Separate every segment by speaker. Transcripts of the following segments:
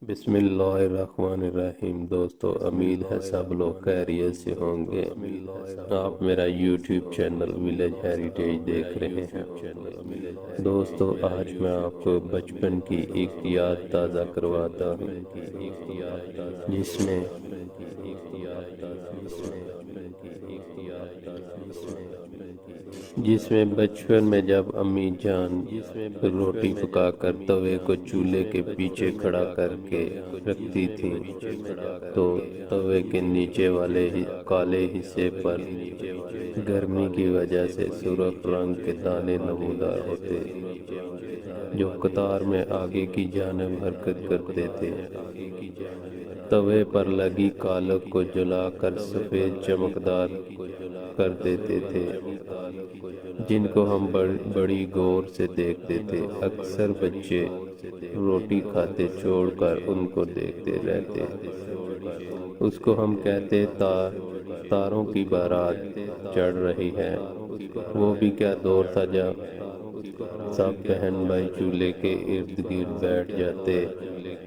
Speaker 1: بسم اللہ الرحمن الرحیم۔ دوستو، امید ہے سب لوگ خیریت سے ہوں گے۔ آپ میرا یوٹیوب چینل ولیج ہیریٹیج دیکھ رہے ہیں۔ دوستو، آج میں آپ کو بچپن کی ایک یاد تازہ کرواتا ہوں جس میں بچپن میں جب امی جان روٹی پکا کر توے کو چولہے کے پیچھے کھڑا کر کے رکھتی تھی تو توے کے نیچے والے کالے حصے پر گرمی کی وجہ سے سرخ رنگ کے دانے نمودار ہوتے جو قطار میں آگے کی جانب حرکت کرتے تھے۔ توے پر لگی کالک کو جلا کر سفید چمکدار کر دیتے تھے جن کو ہم بڑی غور سے دیکھتے تھے۔ اکثر بچے روٹی کھاتے چھوڑ کر ان کو دیکھتے رہتے۔ اس کو ہم کہتے تاروں کی بارات چڑھ رہی ہے۔ وہ بھی کیا دور تھا جب سب بہن بھائی چولہے کے ارد گرد بیٹھ جاتے،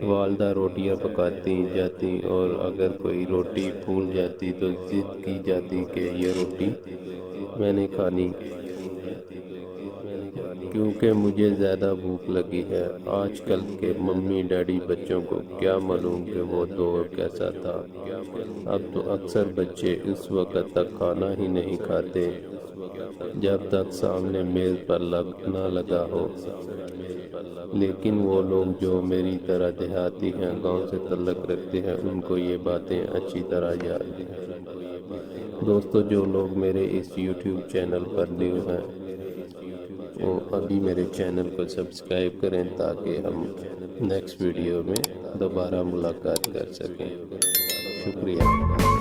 Speaker 1: والدہ روٹیاں پکاتی جاتی اور اگر کوئی روٹی پھول جاتی تو ضد کی جاتی کہ یہ روٹی میں نے کھانی کیونکہ مجھے زیادہ بھوک لگی ہے۔ آج کل کے ممی ڈیڈی بچوں کو کیا معلوم کہ وہ دور کیسا تھا۔ اب تو اکثر بچے اس وقت تک کھانا ہی نہیں کھاتے جب تک سامنے میز پر نہ لگا ہو۔ لیکن وہ لوگ جو میری طرح دیہاتی ہیں، گاؤں سے تعلق رکھتے ہیں، ان کو یہ باتیں اچھی طرح یاد ہیں۔ دوستو، جو لوگ میرے اس یوٹیوب چینل پر نیو ہیں وہ ابھی میرے چینل کو سبسکرائب کریں تاکہ ہم نیکسٹ ویڈیو میں دوبارہ ملاقات کر سکیں۔ شکریہ۔